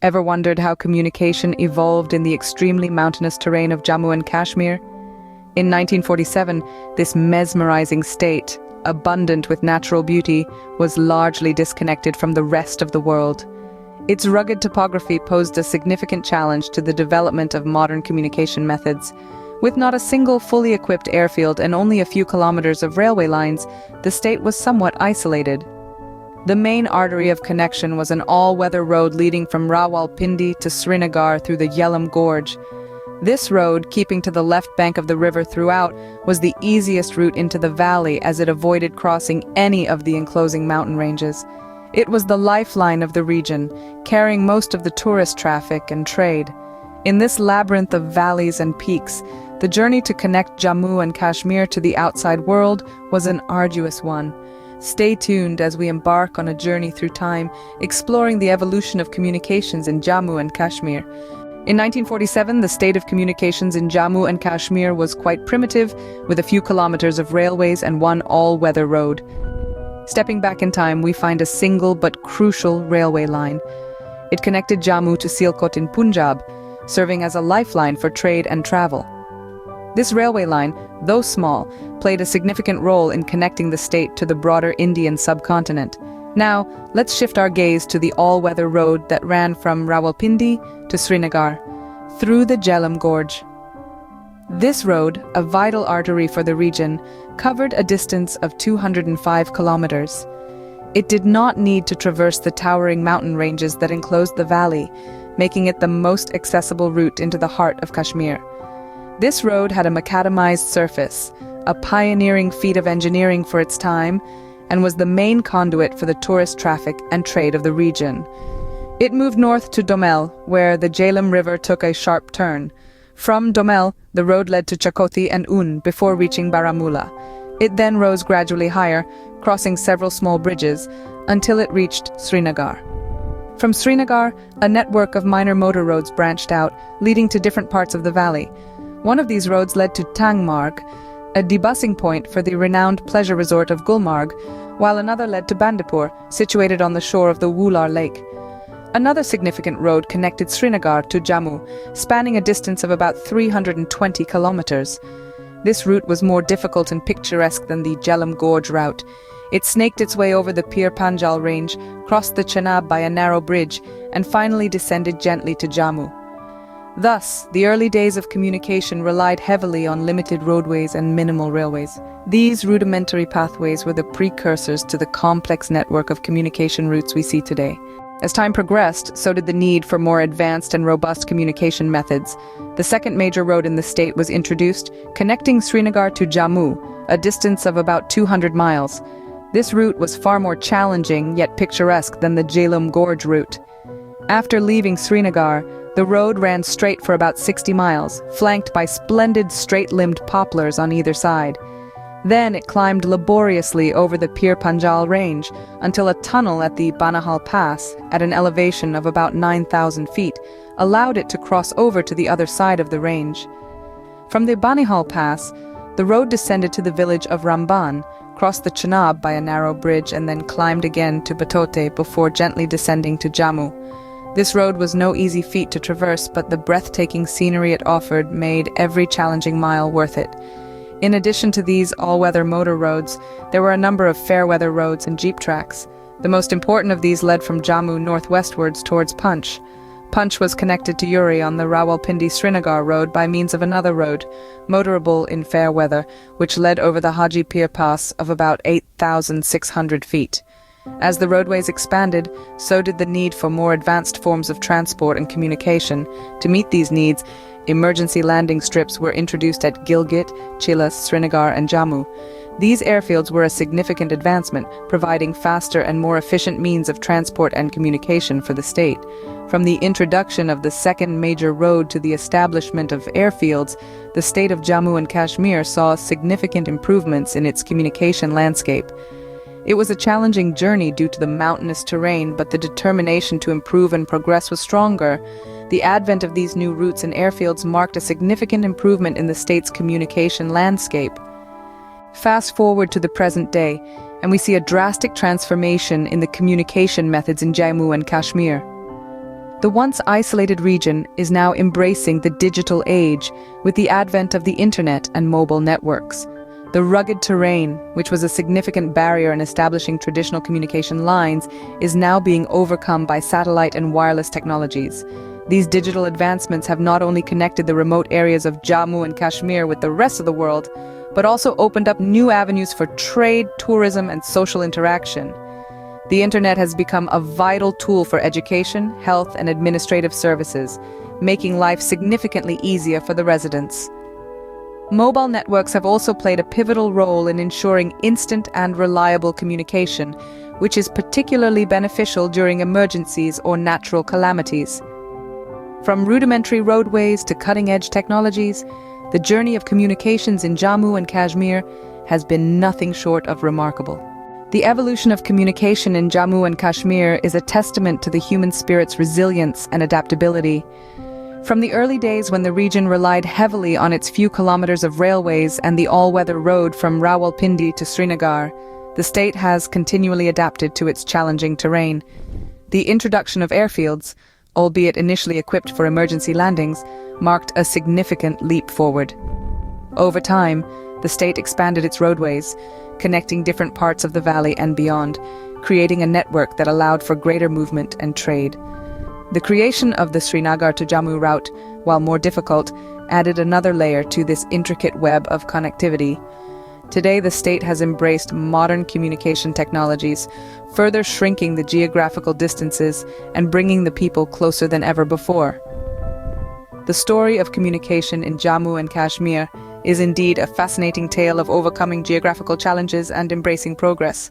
Ever wondered how communication evolved in the extremely mountainous terrain of Jammu and Kashmir? In 1947, this mesmerizing state, abundant with natural beauty, was largely disconnected from the rest of the world. Its rugged topography posed a significant challenge to the development of modern communication methods. With not a single fully equipped airfield and only a few kilometers of railway lines, the state was somewhat isolated. The main artery of connection was an all-weather road leading from Rawalpindi to Srinagar through the Jhelum Gorge. This road, keeping to the left bank of the river throughout, was the easiest route into the valley as it avoided crossing any of the enclosing mountain ranges. It was the lifeline of the region, carrying most of the tourist traffic and trade. In this labyrinth of valleys and peaks, the journey to connect Jammu and Kashmir to the outside world was an arduous one. Stay tuned as we embark on a journey through time, exploring the evolution of communications in Jammu and Kashmir. In 1947, the state of communications in Jammu and Kashmir was quite primitive, with a few kilometers of railways and one all-weather road. Stepping back in time, we find a single but crucial railway line. It connected Jammu to Sialkot in Punjab, serving as a lifeline for trade and travel. This railway line, though small, played a significant role in connecting the state to the broader Indian subcontinent. Now, let's shift our gaze to the all-weather road that ran from Rawalpindi to Srinagar, through the Jhelum Gorge. This road, a vital artery for the region, covered a distance of 205 kilometers. It did not need to traverse the towering mountain ranges that enclosed the valley, making it the most accessible route into the heart of Kashmir. This road had a macadamized surface, a pioneering feat of engineering for its time, and was the main conduit for the tourist traffic and trade of the region. It moved north to Domel, where the Jhelum River took a sharp turn. From Domel, the road led to Chakoti and Un before reaching Baramulla. It then rose gradually higher, crossing several small bridges, until it reached Srinagar. From Srinagar, a network of minor motor roads branched out, leading to different parts of the valley. One of these roads led to Tangmarg, a debussing point for the renowned pleasure resort of Gulmarg, while another led to Bandipur, situated on the shore of the Wular Lake. Another significant road connected Srinagar to Jammu, spanning a distance of about 320 kilometers. This route was more difficult and picturesque than the Jhelum Gorge route. It snaked its way over the Pir Panjal range, crossed the Chenab by a narrow bridge, and finally descended gently to Jammu. Thus, the early days of communication relied heavily on limited roadways and minimal railways. These rudimentary pathways were the precursors to the complex network of communication routes we see today. As time progressed, so did the need for more advanced and robust communication methods. The second major road in the state was introduced, connecting Srinagar to Jammu, a distance of about 200 miles. This route was far more challenging yet picturesque than the Jhelum Gorge route. After leaving Srinagar, the road ran straight for about 60 miles, flanked by splendid straight-limbed poplars on either side. Then it climbed laboriously over the Pir Panjal range until a tunnel at the Banahal Pass, at an elevation of about 9,000 feet, allowed it to cross over to the other side of the range. From the Banihal Pass, the road descended to the village of Ramban, crossed the Chenab by a narrow bridge and then climbed again to Batote before gently descending to Jammu. This road was no easy feat to traverse, but the breathtaking scenery it offered made every challenging mile worth it. In addition to these all-weather motor roads, there were a number of fair-weather roads and jeep tracks. The most important of these led from Jammu northwestwards towards Punch. Punch was connected to Uri on the Rawalpindi-Srinagar road by means of another road, motorable in fair weather, which led over the Haji Pir Pass of about 8,600 feet. As the roadways expanded, so did the need for more advanced forms of transport and communication. To meet these needs, emergency landing strips were introduced at Gilgit, Chilas, Srinagar, and Jammu. These airfields were a significant advancement, providing faster and more efficient means of transport and communication for the state. From the introduction of the second major road to the establishment of airfields, the state of Jammu and Kashmir saw significant improvements in its communication landscape. It was a challenging journey due to the mountainous terrain, but the determination to improve and progress was stronger. The advent of these new routes and airfields marked a significant improvement in the state's communication landscape. Fast forward to the present day, and we see a drastic transformation in the communication methods in Jammu and Kashmir. The once isolated region is now embracing the digital age with the advent of the internet and mobile networks. The rugged terrain, which was a significant barrier in establishing traditional communication lines, is now being overcome by satellite and wireless technologies. These digital advancements have not only connected the remote areas of Jammu and Kashmir with the rest of the world, but also opened up new avenues for trade, tourism, and social interaction. The internet has become a vital tool for education, health, and administrative services, making life significantly easier for the residents. Mobile networks have also played a pivotal role in ensuring instant and reliable communication, which is particularly beneficial during emergencies or natural calamities. From rudimentary roadways to cutting-edge technologies, the journey of communications in Jammu and Kashmir has been nothing short of remarkable. The evolution of communication in Jammu and Kashmir is a testament to the human spirit's resilience and adaptability. From the early days when the region relied heavily on its few kilometers of railways and the all-weather road from Rawalpindi to Srinagar, the state has continually adapted to its challenging terrain. The introduction of airfields, albeit initially equipped for emergency landings, marked a significant leap forward. Over time, the state expanded its roadways, connecting different parts of the valley and beyond, creating a network that allowed for greater movement and trade. The creation of the Srinagar to Jammu route, while more difficult, added another layer to this intricate web of connectivity. Today, the state has embraced modern communication technologies, further shrinking the geographical distances and bringing the people closer than ever before. The story of communication in Jammu and Kashmir is indeed a fascinating tale of overcoming geographical challenges and embracing progress.